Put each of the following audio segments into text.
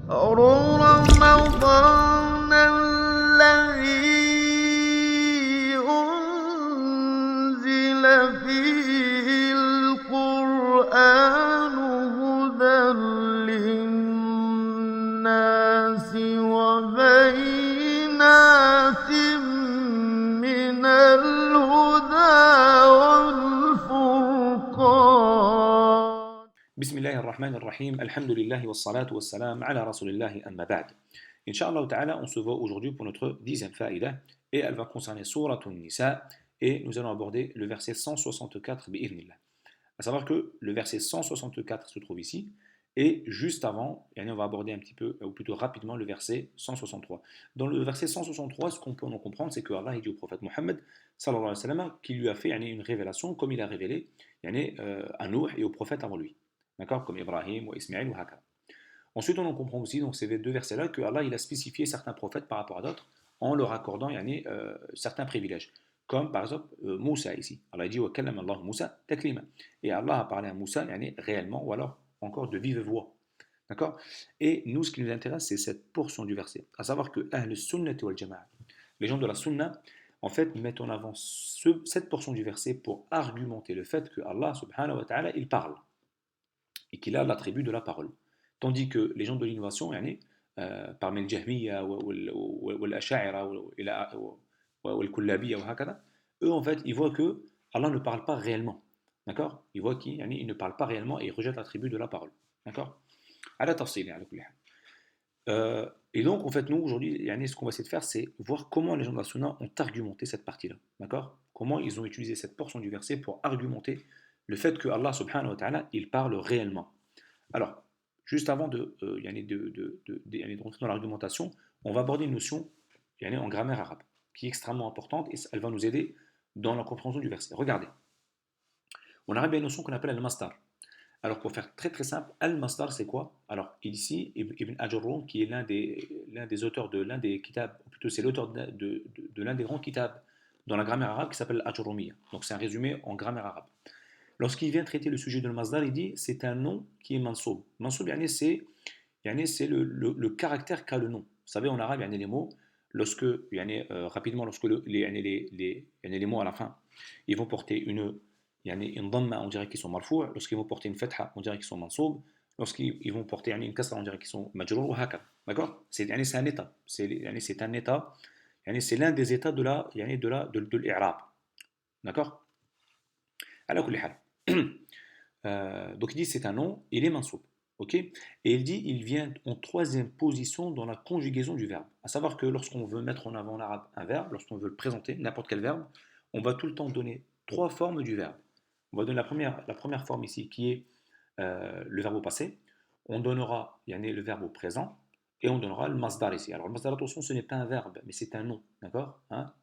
رمضان الذي أنزل فيه القرآن هدى للناس وبينات من الهدى والفرقان. بسم الله الرحمن الرحيم, alhamdulillah wa salatu wa salam ala rasulillahi amma ba'd. Inch'Allah ta'ala, on se voit aujourd'hui pour notre 10e faïda et elle va concerner Surat Nisa et nous allons aborder le verset 164 bi'idhnillah. À savoir que le verset 164 se trouve ici et juste avant, on va aborder un petit peu, ou plutôt rapidement, le verset 163. Dans le verset 163, ce qu'on peut en comprendre, c'est que Allah dit au prophète Mohammed sallallahu alayhi wa sallam qu'il lui a fait une révélation comme il a révélé à Nuh et aux prophètes avant lui. D'accord, comme Ibrahim ou Ismaël ou Hakam. Ensuite, on en comprend aussi, donc ces deux versets-là, que Allah il a spécifié certains prophètes par rapport à d'autres en leur accordant certains privilèges. Comme par exemple Moussa ici. Allah dit wa kallama Allah Moussa taklima. Et Allah a parlé à Moussa réellement ou alors encore de vive voix. D'accord. Et nous, ce qui nous intéresse, c'est cette portion du verset. À savoir que Ahl Sunnati wal Jama'a, les gens de la Sunna, en fait, mettent en avant cette portion du verset pour argumenter le fait que Allah subhanahu wa ta'ala, il parle et qu'il a l'attribut de la parole. Tandis que les gens de l'innovation, parmi le Jahmiya ou l'Asha'ira ou le Kullabiya, eux en fait, ils voient que Allah ne parle pas réellement. D'accord. Ils voient qu'il ne parle pas réellement et ils rejettent l'attribut de la parole. D'accord. Et donc, en fait, nous, aujourd'hui, ce qu'on va essayer de faire, c'est voir comment les gens de la Sunna ont argumenté cette partie-là. D'accord. Comment ils ont utilisé cette portion du verset pour argumenter le fait que Allah subhanahu wa ta'ala, il parle réellement. Alors, juste avant de rentrer dans l'argumentation, on va aborder une notion en grammaire arabe, qui est extrêmement importante et elle va nous aider dans la compréhension du verset. Regardez, en arabe, il y a une notion qu'on appelle al-mastar. Alors, pour faire très très simple, al-mastar, c'est quoi? Alors, ici, Ibn Ajurrum, qui est l'un des auteurs de l'un des kitabs, ou plutôt c'est l'auteur de l'un des grands kitabs dans la grammaire arabe qui s'appelle al-Ajurrumiyya. Donc, c'est un résumé en grammaire arabe. Lorsqu'il vient traiter le sujet de masdar, il dit c'est un nom qui est mansoub. Mansoub, c'est le caractère qu'a le nom. Vous savez, en arabe, il y a les mots, rapidement, lorsque les mots à la fin, ils vont porter une dhamma, on dirait qu'ils sont marfou'. Lorsqu'ils vont porter une fatha, on dirait qu'ils sont mansoub. Lorsqu'ils vont porter une kasra, on dirait qu'ils sont majrour ou haka. D'accord. C'est un état. C'est un état. C'est l'un des états de l'i'rab. D'accord. Alors, donc il dit c'est un nom, il est mansoub. Ok. Et il dit il vient en troisième position dans la conjugaison du verbe. À savoir que lorsqu'on veut mettre en avant en arabe un verbe, lorsqu'on veut le présenter, n'importe quel verbe, on va tout le temps donner trois formes du verbe. On va donner la première forme ici qui est le verbe au passé. On donnera le verbe au présent et on donnera le masdar ici. Alors le masdar, attention, ce n'est pas un verbe, mais c'est un nom. D'accord, hein.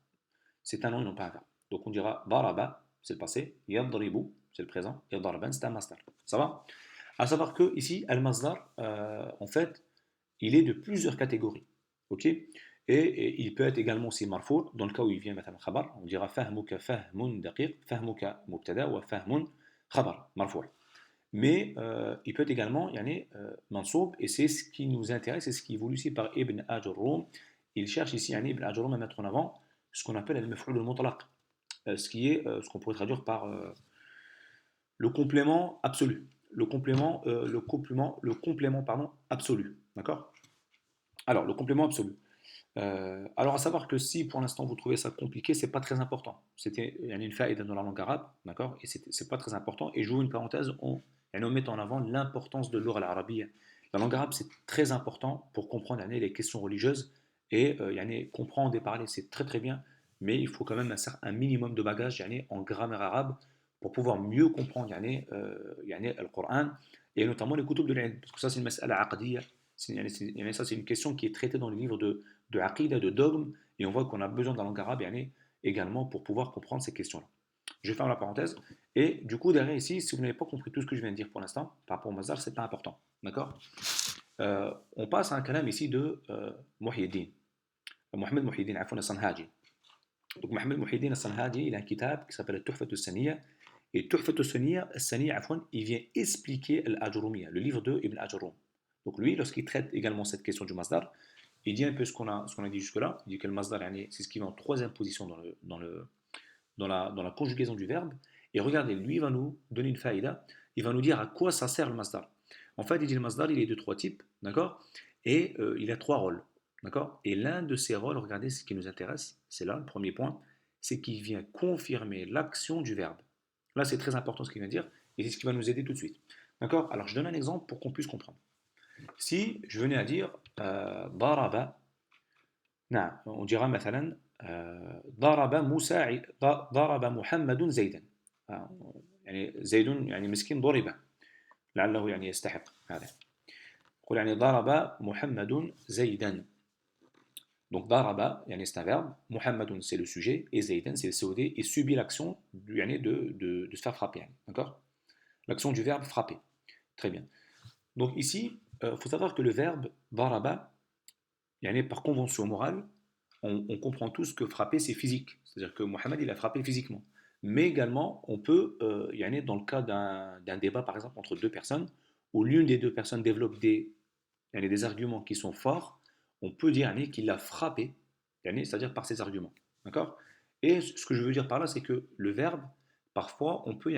C'est un nom et non pas un verbe. Donc on dira daraba, c'est le passé, yadribu, c'est le présent, et darban, c'est un masdar. Ça va? À savoir que ici, al-masdar, en fait, il est de plusieurs catégories. Ok. Et il peut être également aussi marfou, dans le cas où il vient mettre un khabar, on dira fahmuka fahmun daqiq, fahmuka mubtada wa fahmun khabar, marfou. Mais il peut être également mansoub, et c'est ce qui nous intéresse, c'est ce qui est voulu ici par Ibn Ajurrum. Il cherche ici Ibn Ajurrum à mettre en avant ce qu'on appelle al-maf'ul al-mutlaq, ce qu'on pourrait traduire par le complément absolu. Le complément absolu. D'accord. Alors, le complément absolu. Alors, à savoir que si pour l'instant vous trouvez ça compliqué, c'est pas très important. C'était une faïda dans la langue arabe, d'accord, et c'est pas très important. Et j'ouvre une parenthèse, on met en avant l'importance de l'oral arabiyya. La langue arabe, c'est très important pour comprendre les questions religieuses et comprendre et parler, c'est très très bien, mais il faut quand même un minimum de bagage en grammaire arabe pour pouvoir mieux comprendre le Coran et notamment les kutub de l'ilm, parce que ça c'est une mas'ala aqdiyya, ça c'est une question qui est traitée dans les livres de aqidah, de dogme, et on voit qu'on a besoin de la langue arabe également pour pouvoir comprendre ces questions-là. Je ferme la parenthèse, et du coup derrière ici, si vous n'avez pas compris tout ce que je viens de dire pour l'instant, par rapport au mazhar, c'est pas important, d'accord. On passe à un kalam ici de Muhyiddin, Mohamed Muhyiddin As-Sanhaji. Donc Mohamed Muhyiddin As-Sanhaji, il a un kitab qui s'appelle Tuhfat as-Saniyya, et Tuhfat as-Saniyya, il vient expliquer l'Ajurumiyya, le livre de Ibn Ajurrum. Donc lui, lorsqu'il traite également cette question du masdar, il dit un peu ce qu'on a dit jusque-là. Il dit que le masdar, c'est ce qui va en troisième position dans la conjugaison du verbe. Et regardez, lui, il va nous donner une faïda. Il va nous dire à quoi ça sert le masdar. En fait, il dit le masdar, il est de trois types, d'accord? Et il a trois rôles, d'accord? Et l'un de ces rôles, regardez, ce qui nous intéresse, c'est là, le premier point, c'est qu'il vient confirmer l'action du verbe. Là, c'est très important ce qu'il vient de dire, et c'est ce qui va nous aider tout de suite. D'accord? Alors, je donne un exemple pour qu'on puisse comprendre. Si je venais à dire daraba, on dira مثلا ضرب موسى ضرب محمد زيدا يعني زيد يعني مسكين ضرب لعله يعني يستحق هذا يقول يعني ضرب محمد زيدا donc ضرب يعني c'est un verbe محمد c'est le sujet et زيدا c'est le COD et subit l'action يعني de se faire frapper يعني, d'accord, l'action du verbe frapper, très bien. Donc ici il faut savoir que le verbe ضرب يعني par convention morale on comprend tous que frapper c'est physique, c'est-à-dire que Mohamed il a frappé physiquement. Mais également, on peut, dans le cas d'un débat par exemple entre deux personnes, où l'une des deux personnes développe des arguments qui sont forts, on peut dire qu'il l'a frappé, c'est-à-dire par ses arguments. D'accord? Et ce que je veux dire par là, c'est que le verbe, parfois, on peut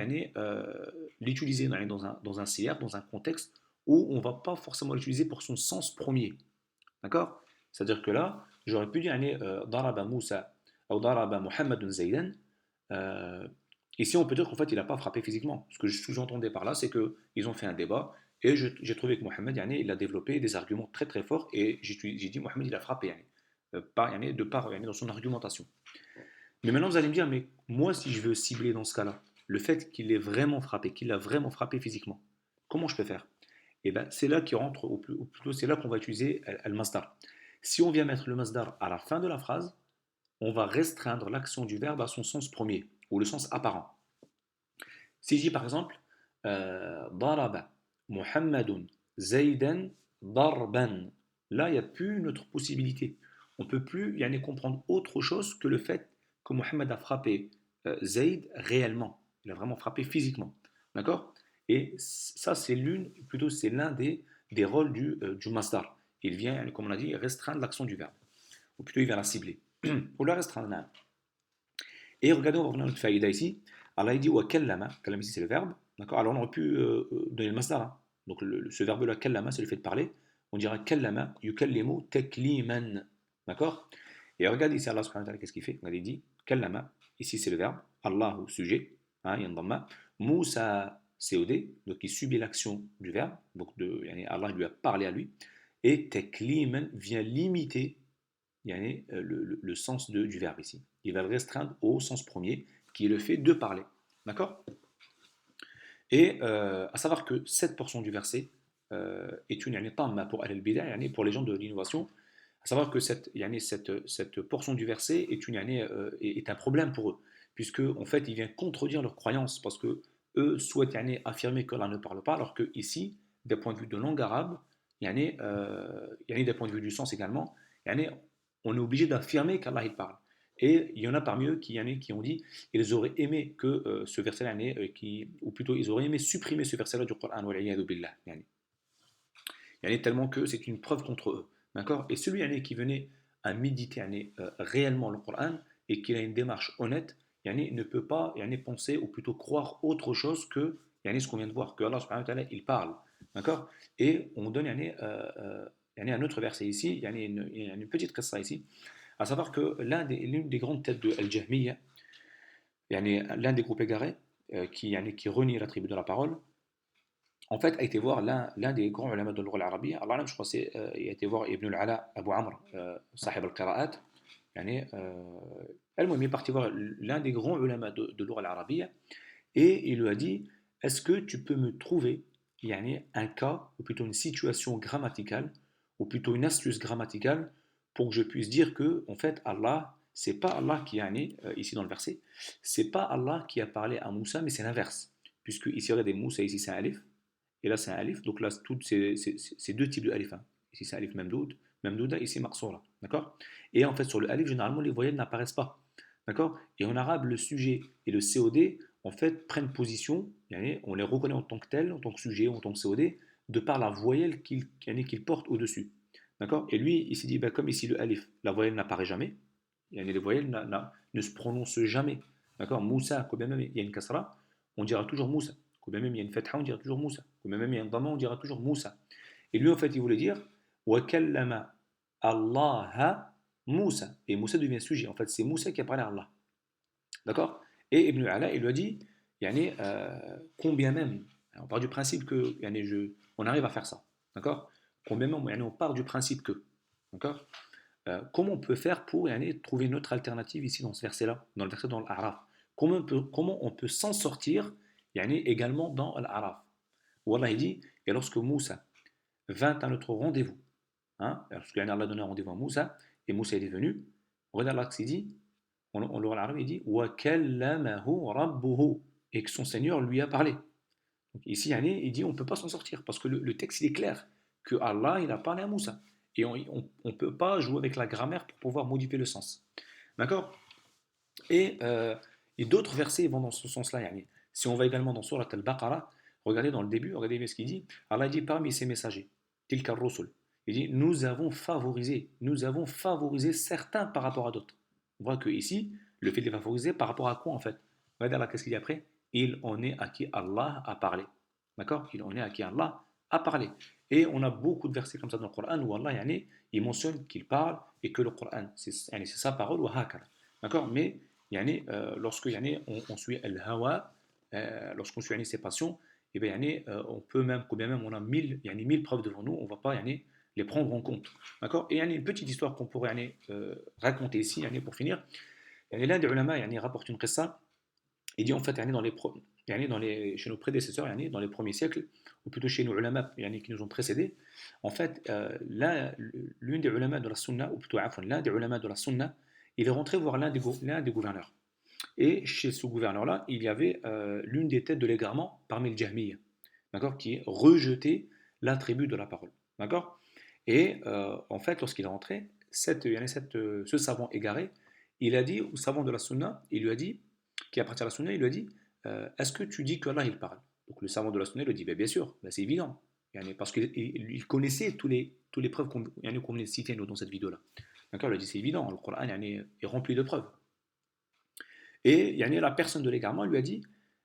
l'utiliser dans un CR, dans un contexte où on ne va pas forcément l'utiliser pour son sens premier. D'accord? C'est-à-dire que là, j'aurais pu dire Daraba Moussa ou Daraba Muhammadun Zaydan. Ici, on peut dire qu'en fait, il n'a pas frappé physiquement. Ce que je sous-entendais par là, c'est qu'ils ont fait un débat et j'ai trouvé que Mohamed, il a développé des arguments très très forts et j'ai dit Mohamed, il a frappé de part dans son argumentation. Mais maintenant, vous allez me dire, mais moi, si je veux cibler dans ce cas-là, le fait qu'il ait vraiment frappé, qu'il a vraiment frappé physiquement, comment je peux faire? Et ben, c'est là qui rentre, ou plutôt c'est là qu'on va utiliser al-masdar. Si on vient mettre le masdar à la fin de la phrase, on va restreindre l'action du verbe à son sens premier, ou le sens apparent. Si je dis par exemple, daraba Muhammadun Zaydan darban, là il n'y a plus une autre possibilité. On ne peut plus comprendre autre chose que le fait que Mohammed a frappé Zayd réellement. Il a vraiment frappé physiquement. D'accord? Et ça, c'est l'un des rôles du masdar. Il vient, comme on l'a dit, restreindre l'action du verbe. Ou plutôt, il vient la cibler. Ou la restreindre. Et regardez, on va revenir à notre faïda ici. Allah il dit wa kallama. Kallama ici, c'est le verbe. D'accord? Alors, on aurait pu donner le masdar. Hein. Donc, ce verbe-là, kallama, c'est le fait de parler. On dira kallama yukallimu takliman. D'accord? Et regardez ici, Allah subhanahu wa ta'ala, qu'est-ce qu'il fait? Il dit kallama. Ici, c'est le verbe. Allahu, sujet. Hein, yandamma. Moussa, COD. Donc, il subit l'action du verbe. Donc, Allah lui a parlé à lui. Et takliman vient limiter le sens du verbe ici. Il va le restreindre au sens premier, qui est le fait de parler. D'accord? Et à savoir que cette portion du verset est une tamma pour al-bida, pour les gens de l'innovation. À savoir que cette portion du verset est un problème pour eux, puisque en fait, il vient contredire leurs croyances, parce que eux souhaitent affirmer qu'Allah ne parle pas, alors que ici, d'un point de vue de langue arabe, d'un point de vue du sens également, on est obligé d'affirmer qu'Allah il parle. Et il y en a parmi eux qui ont dit ils auraient aimé que ce verset-là, ou plutôt ils auraient aimé supprimer ce verset-là du Coran, billah, tellement que c'est une preuve contre eux. D'accord? Et celui qui venait à méditer réellement le Coran et qui a une démarche honnête, ne peut pas penser ou plutôt croire autre chose que ce qu'on vient de voir, que Allah subhanahu wa ta'ala il parle. D'accord? Et on donne un autre verset ici, il y a une petite qissa ici, à savoir que l'une des grandes têtes de Al-Jahmiya, l'un des groupes égarés qui renie la tribu de la parole, en fait a été voir l'un des grands ulama de l'Ougha al-Arabiyya, Allah je crois il a été voir Ibn al-Ala Abu Amr, sahib al-Qira'at, il est parti voir l'un des grands ulama de l'Ougha al-Arabiyya et il lui a dit est-ce que tu peux me trouver un cas, ou plutôt une situation grammaticale, ou plutôt une astuce grammaticale, pour que je puisse dire que, en fait, Allah, c'est pas Allah qui a ici dans le verset, c'est pas Allah qui a parlé à Moussa, mais c'est l'inverse. Puisque ici, regardez, Moussa, ici c'est un alif, et là c'est un alif, donc là, c'est deux types de alif. Hein. Ici c'est alif memdouda, ici maqsoura. D'accord? Et en fait, sur le alif, généralement, les voyelles n'apparaissent pas. D'accord? Et en arabe, le sujet et le COD, en fait, prennent position, on les reconnaît en tant que tels, en tant que sujet, en tant que COD, de par la voyelle qu'il porte au-dessus. D'accord? Et lui, il s'est dit, ben, comme ici le alif, la voyelle n'apparaît jamais, les voyelles ne se prononcent jamais. D'accord? Moussa, quand bien même il y a une kasra, on dira toujours Moussa. Quand bien même il y a une fatha, on dira toujours Moussa. Quand bien même il y a un dhamma, on dira toujours Moussa. Et lui, en fait, il voulait dire wa kallama Allah Moussa. Et Moussa devient sujet. En fait, c'est Moussa qui a parlé à Allah. D'accord? Et Ibn Ala, il lui a dit yani, combien même, on part du principe que yani, on arrive à faire ça. D'accord? Combien même yani, on part du principe que. D'accord? Comment on peut faire pour yani, trouver une autre alternative ici dans ce verset-là, dans le verset dans l'Araf? Comment on peut s'en sortir yani, également dans l'Araf? Où Allah il dit, et lorsque Moussa vint à notre rendez-vous, hein, lorsque yani, Allah donnait un rendez-vous à Moussa, et Moussa il est venu, regarde Allah ce qu'il dit, on l'aura l'arabe, il dit wa kallamahu rabbuhu, et que son Seigneur lui a parlé. Donc ici, yani, il dit on ne peut pas s'en sortir parce que le texte il est clair que Allah il a parlé à Moussa. Et on ne peut pas jouer avec la grammaire pour pouvoir modifier le sens. D'accord? Et, euh, et d'autres versets vont dans ce sens-là. Yani. Si on va également dans Surat al-Baqarah, regardez dans le début, regardez bien ce qu'il dit. Allah dit parmi ses messagers, Tilka Rusul, il dit nous avons favorisé certains par rapport à d'autres. On voit que ici, le fait de les favoriser par rapport à quoi en fait? Regardez Allah, qu'est-ce qu'il dit après? Il en est à qui Allah a parlé. D'accord? Il en est à qui Allah a parlé. Et on a beaucoup de versets comme ça dans le Coran où Allah yani, il mentionne qu'il parle et que le Coran, c'est yani, sa parole ou hakala. D'accord? Mais yani, lorsque yani, on suit al-hawa, lorsqu'on suit yani, ses passions, et bien, yani, on peut même, quand bien même on a 1000 preuves devant nous, on ne va pas yani, les prendre en compte. D'accord? Et yani, une petite histoire qu'on pourrait yani, raconter ici yani, pour finir. Yani, l'un des ulama yani, rapporte une qissa. Il dit en fait yani, chez nos prédécesseurs, yani, dans les premiers siècles, ou plutôt chez nos ulama yani, qui nous ont précédés, en fait, l'une des ulama de la sunna, ou plutôt l'un des ulama de la sunna, il est rentré voir l'un des gouverneurs. Et chez ce gouverneur-là, il y avait l'une des têtes de l'égarement parmi le Jahmiya, d'accord, qui rejetait l'attribut de la parole. D'accord? Et en fait, lorsqu'il est rentré, ce savant égaré, il a dit au savant de la sunna, il lui a dit, qui appartient à la sunna, il lui a dit est-ce que tu dis que Allah il parle? Donc le savant de la sunna lui dit bien sûr, ben, c'est évident. Parce qu'il connaissait tous les preuves qu'on venait de citer nous, dans cette vidéo-là. D'accord? Il a dit c'est évident, le Coran est rempli de preuves. Et la personne de l'égarement lui a dit,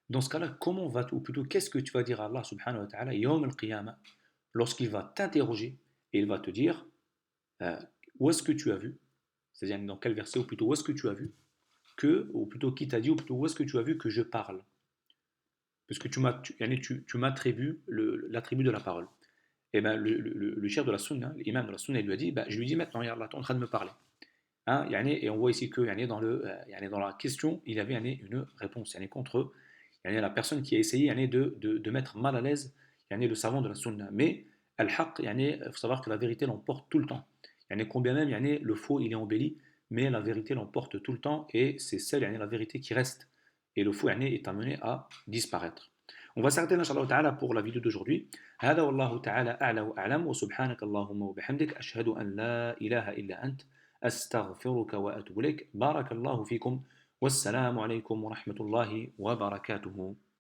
dans ce cas-là, comment va ou plutôt qu'est-ce que tu vas dire à Allah subhanahu wa ta'ala, yawm al-qiyamah, lorsqu'il va t'interroger et il va te dire, euh, où est-ce que tu as vu, c'est-à-dire dans quel verset, ou plutôt où est-ce que tu as vu, ou plutôt qui t'a dit, ou plutôt où est-ce que tu as vu que je parle, parce que tu m'attribues l'attribut de la parole. Et ben le chef de la sunna, l'imam de la sunna, il lui a dit, ben, je lui dis maintenant, Allah, tu es en train de me parler. Hein, et on voit ici que dans la question, il y avait une réponse contre la personne qui a essayé de mettre mal à l'aise le savant de la sunna. Mais al-haq, il faut savoir que la vérité l'emporte tout le temps. Combien même le faux il est embelli, mais la vérité l'emporte tout le temps et c'est celle la vérité qui reste. Et le faux est amené à disparaître. On va s'arrêter là, Inch'Allah ta'ala, pour la vidéo d'aujourd'hui. هذا والله تعالى أعلى وأعلم وسبحانك اللهم وبحمدك أشهد أن لا إله إلا أنت أستغفرك وأتوب إليك بارك الله فيكم والسلام عليكم ورحمة الله وبركاته